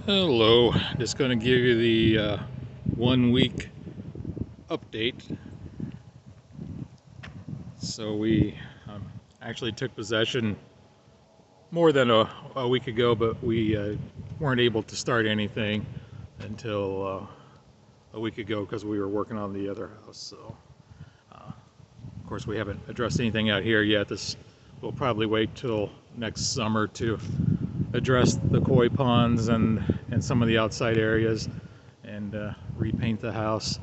Hello, just going to give you the 1 week update. So we actually took possession more than a week ago, but we weren't able to start anything until a week ago because we were working on the other house. So of course we haven't addressed anything out here yet. This will probably wait till next summer to address the koi ponds and some of the outside areas and repaint the house.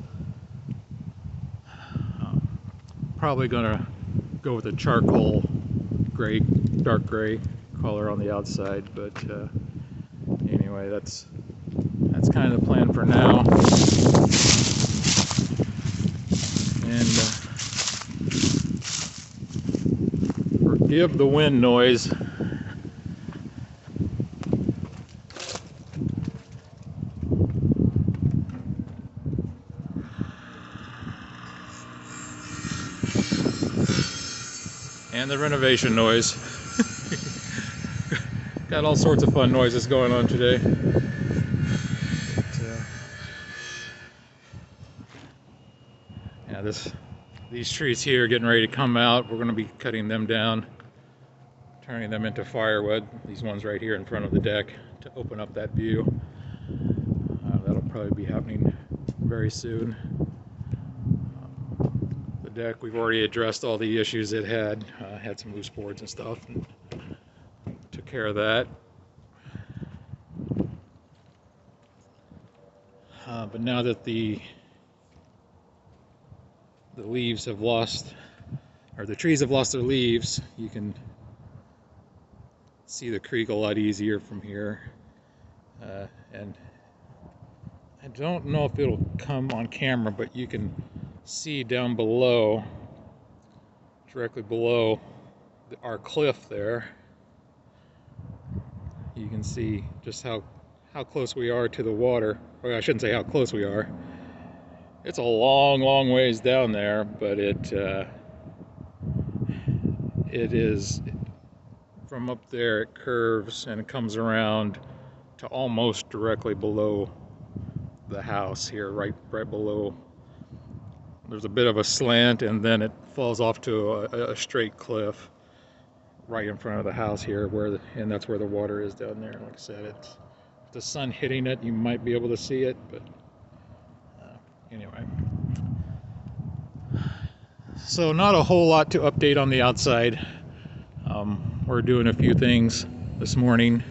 Probably gonna go with a charcoal gray, dark gray color on the outside, but anyway, that's kind of the plan for now. And forgive the wind noise. And the renovation noise. Got all sorts of fun noises going on today. Yeah, these trees here are getting ready to come out. We're going to be cutting them down, turning them into firewood. These ones right here in front of the deck to open up that view. That'll probably be happening very soon. The deck, we've already addressed all the issues it had. Had some loose boards and stuff, and took care of that. But now that the leaves have lost, or the trees have lost their leaves, you can see the creek a lot easier from here. And I don't know if it'll come on camera, but you can see down below, directly below our cliff there, you can see just how close we are to the water. Well, I shouldn't say how close we are. It's a long ways down there, but it is from up there. It curves and it comes around to almost directly below the house here, right below. There's a bit of a slant, and then it falls off to a straight cliff right in front of the house here, and that's where the water is down there. Like I said, it's the sun hitting it, you might be able to see it, but anyway. So not a whole lot to update on the outside. We're doing a few things this morning.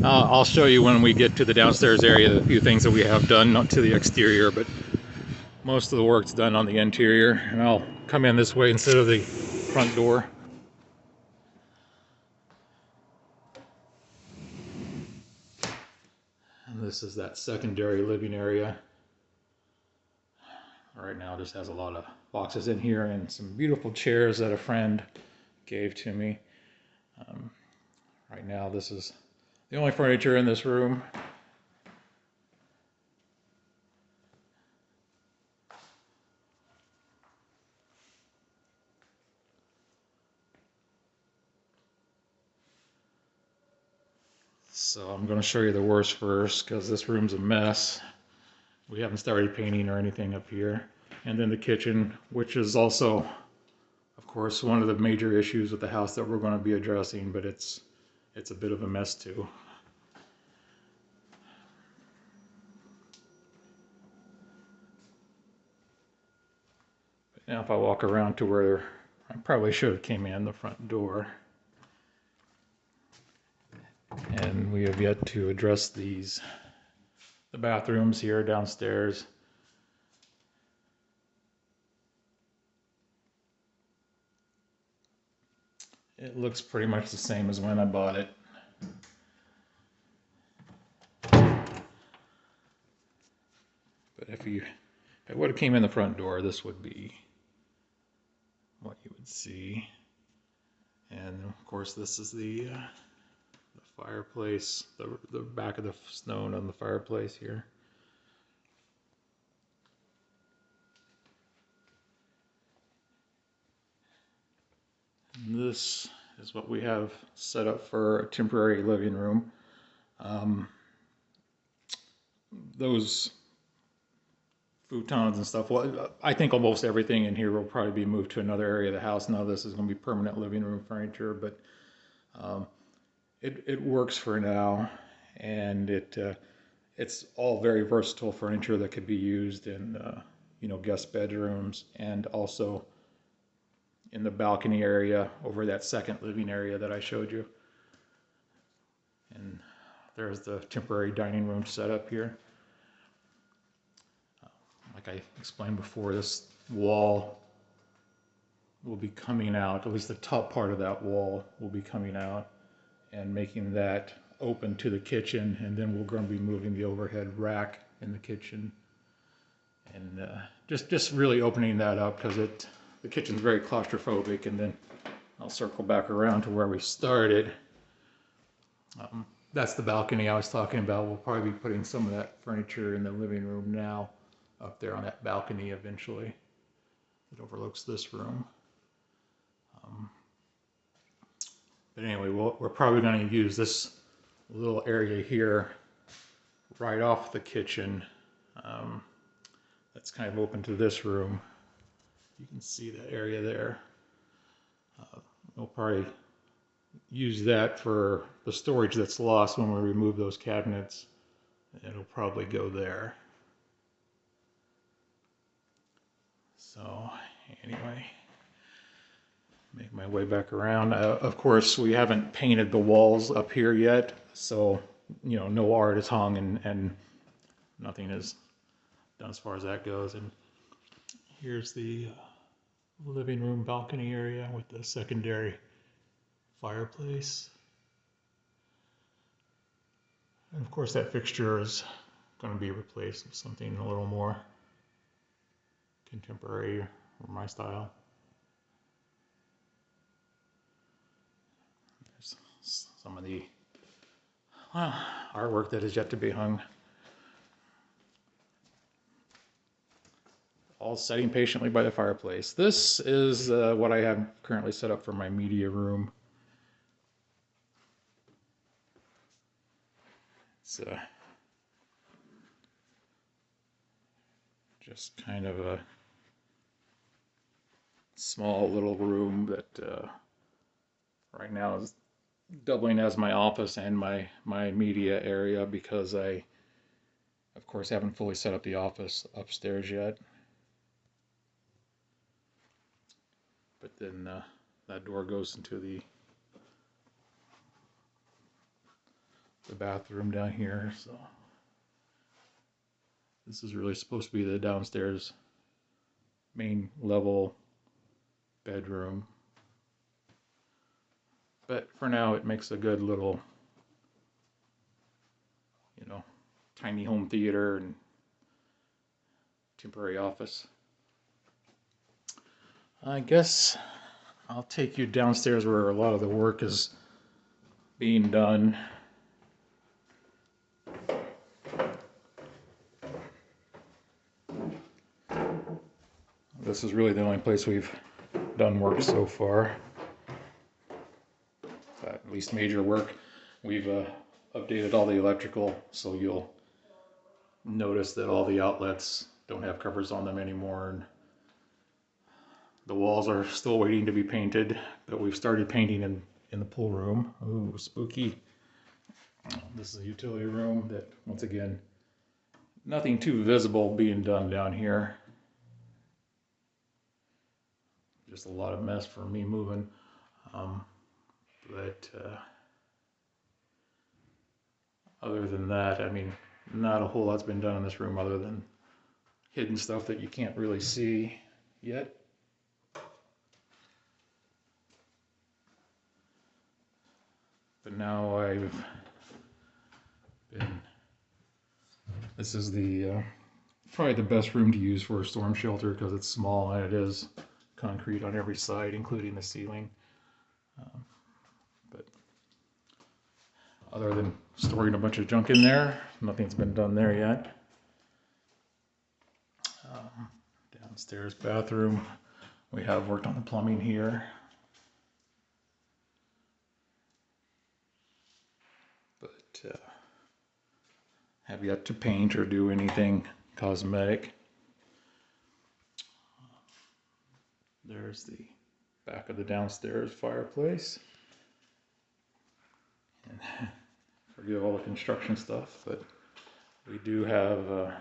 I'll show you when we get to the downstairs area the few things that we have done, not to the exterior, but most of the work's done on the interior. And I'll come in this way instead of the front door. And this is that secondary living area. Right now, just has a lot of boxes in here and some beautiful chairs that a friend gave to me. Right now, this is the only furniture in this room. So I'm going to show you the worst first, because this room's a mess. We haven't started painting or anything up here. And then the kitchen, which is also, of course, one of the major issues with the house that we're going to be addressing, but it's a bit of a mess too. But now if I walk around to where I probably should have came in the front door. And we have yet to address the bathrooms here downstairs. It looks pretty much the same as when I bought it. But if it would have came in the front door, this would be what you would see. And of course, this is the fireplace, the back of the stone on the fireplace here. This is what we have set up for a temporary living room. Um, those futons and stuff, well, I think almost everything in here will probably be moved to another area of the house. None of this is going to be permanent living room furniture, but um, it works for now, and it's all very versatile furniture that could be used in guest bedrooms, and also in the balcony area over that second living area that I showed you. And there's the temporary dining room setup here. Like I explained before, this wall will be coming out, at least the top part of that wall will be coming out and making that open to the kitchen, and then we're going to be moving the overhead rack in the kitchen, and just really opening that up because the kitchen's very claustrophobic. And then I'll circle back around to where we started. That's the balcony I was talking about. We'll probably be putting some of that furniture in the living room now, up there on that balcony eventually. It overlooks this room. But anyway, we're probably going to use this little area here right off the kitchen. That's kind of open to this room. You can see that area there. We'll probably use that for the storage that's lost when we remove those cabinets. It'll probably go there. So anyway, make my way back around. Of course, we haven't painted the walls up here yet, so no art is hung, and nothing is done as far as that goes. And here's the living room balcony area with the secondary fireplace. And of course, that fixture is going to be replaced with something a little more contemporary, or my style. There's some of the artwork that is yet to be hung. All sitting patiently by the fireplace. This is what I have currently set up for my media room. It's just kind of a small little room that right now is doubling as my office and my media area, because I, of course, haven't fully set up the office upstairs yet. But then that door goes into the bathroom down here. So this is really supposed to be the downstairs main level bedroom. But for now, it makes a good little, tiny home theater and temporary office. I guess I'll take you downstairs where a lot of the work is being done. This is really the only place we've done work so far. At least major work. We've updated all the electrical, so you'll notice that all the outlets don't have covers on them anymore, and the walls are still waiting to be painted, but we've started painting in the pool room. Ooh, spooky. This is a utility room that, once again, nothing too visible being done down here. Just a lot of mess for me moving. But other than that, I mean, not a whole lot's been done in this room other than hidden stuff that you can't really see yet. But now this is probably the best room to use for a storm shelter, because it's small and it is concrete on every side, including the ceiling. But other than storing a bunch of junk in there, nothing's been done there yet. Downstairs bathroom, we have worked on the plumbing here. have yet to paint or do anything cosmetic. There's the back of the downstairs fireplace. And forgive all the construction stuff, but we do have the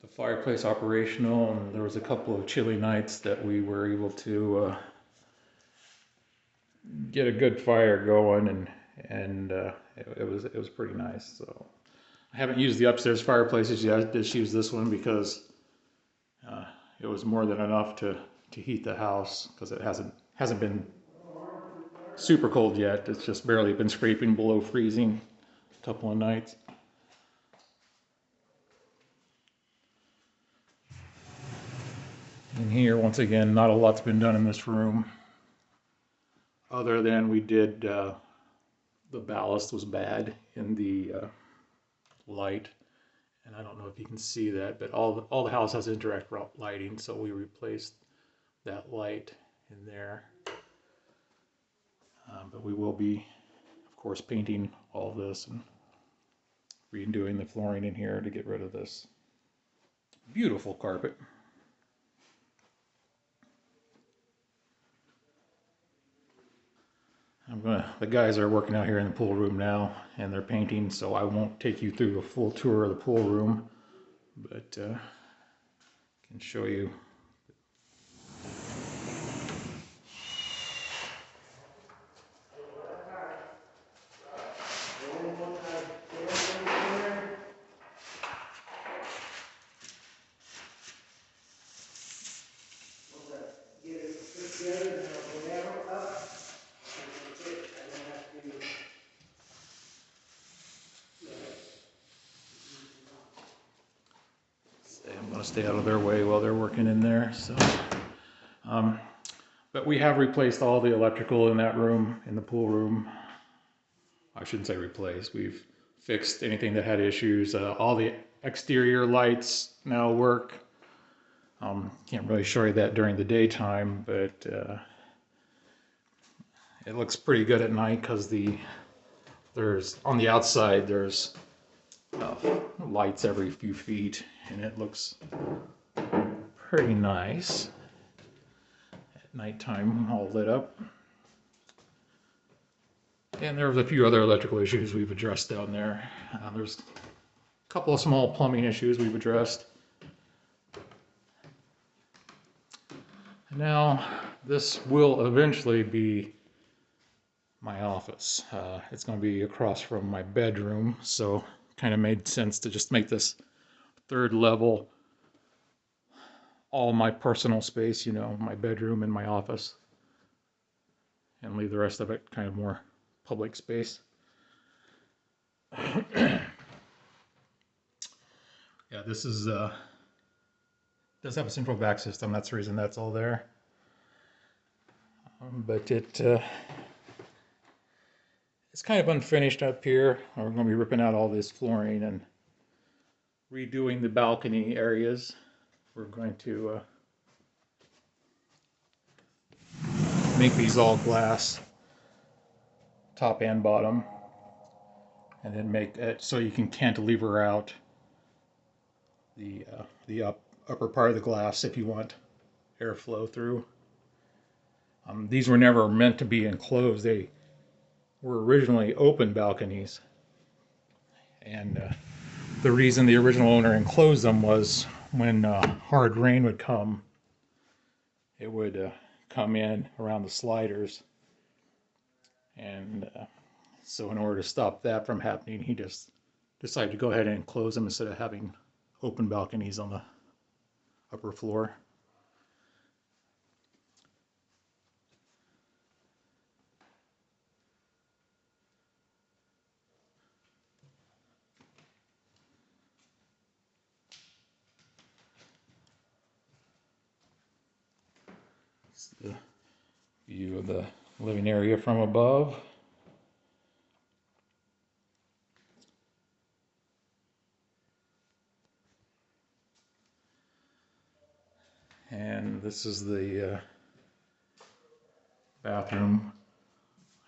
fireplace operational, and there was a couple of chilly nights that we were able to get a good fire going, and it was pretty nice. So I haven't used the upstairs fireplaces yet. I just used this one because it was more than enough to heat the house, because it hasn't been super cold yet. It's just barely been scraping below freezing a couple of nights. And here, once again, not a lot's been done in this room, other than we did, the ballast was bad in the light, and I don't know if you can see that, but all the house has indirect lighting, so we replaced that light in there. But we will be, of course, painting all this and redoing the flooring in here to get rid of this beautiful carpet. The guys are working out here in the pool room now, and they're painting, so I won't take you through a full tour of the pool room, but can show you. I'm going to stay out of their way while they're working in there. So, but we have replaced all the electrical in that room, in the pool room. I shouldn't say replaced. We've fixed anything that had issues. All the exterior lights now work. Can't really show you that during the daytime, but it looks pretty good at night, because there's on the outside there's lights every few feet, and it looks pretty nice at nighttime, all lit up. And there's a few other electrical issues we've addressed down there. There's a couple of small plumbing issues we've addressed. And now this will eventually be my office. It's going to be across from my bedroom, so kind of made sense to just make this third level all my personal space, you know, my bedroom and my office, and leave the rest of it kind of more public space. Yeah, this is does have a central vac system. That's the reason that's all there. But it's kind of unfinished up here. We're going to be ripping out all this flooring and redoing the balcony areas. We're going to make these all glass, top and bottom, and then make it so you can cantilever out the upper part of the glass if you want airflow through. These were never meant to be enclosed. They were originally open balconies, and the reason the original owner enclosed them was when hard rain would come, it would come in around the sliders, and so in order to stop that from happening, he just decided to go ahead and enclose them instead of having open balconies on the upper floor. It's the view of the living area from above. And this is the bathroom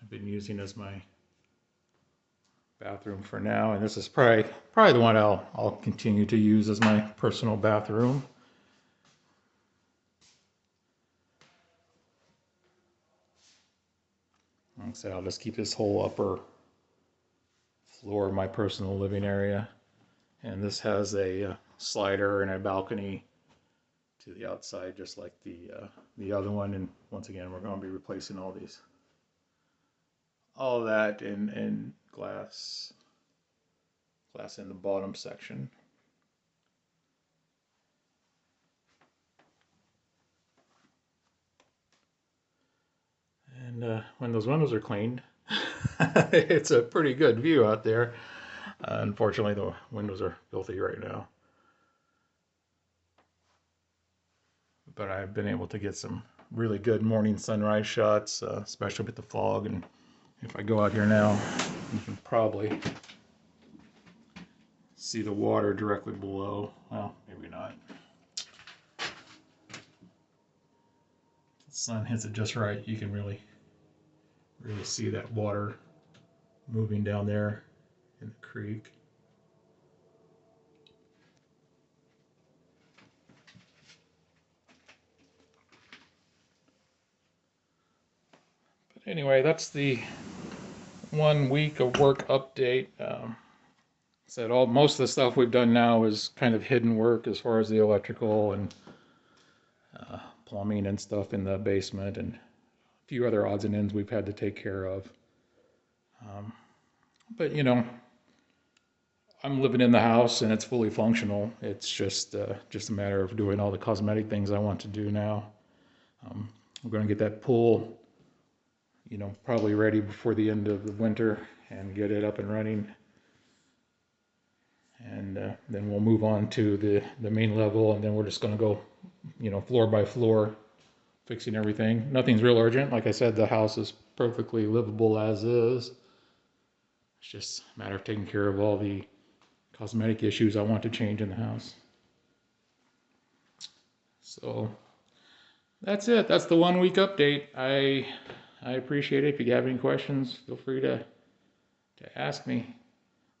I've been using as my bathroom for now, and this is probably the one I'll continue to use as my personal bathroom. Like I said, I'll just keep this whole upper floor my personal living area, and this has a slider and a balcony to the outside, just like the other one. And once again, we're going to be replacing all that in glass in the bottom section. And when those windows are cleaned, it's a pretty good view out there. Unfortunately, the windows are filthy right now. But I've been able to get some really good morning sunrise shots, especially with the fog. And if I go out here now, you can probably see the water directly below. Well, maybe not. The sun hits it just right. You can really see that water moving down there in the creek. But anyway, that's the 1 week of work update. Said most of the stuff we've done now is kind of hidden work as far as the electrical and plumbing and stuff in the basement, and a few other odds and ends we've had to take care of. But you know, I'm living in the house and it's fully functional. It's just a matter of doing all the cosmetic things I want to do now. We're going to get that pool, you know, probably ready before the end of the winter and get it up and running. And then we'll move on to the main level, and then we're just going to go, you know, floor by floor, fixing everything. Nothing's real urgent. Like I said, the house is perfectly livable as is. It's just a matter of taking care of all the cosmetic issues I want to change in the house. So that's it. That's the 1 week update. I appreciate it. If you have any questions, feel free to ask me.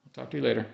I'll talk to you later.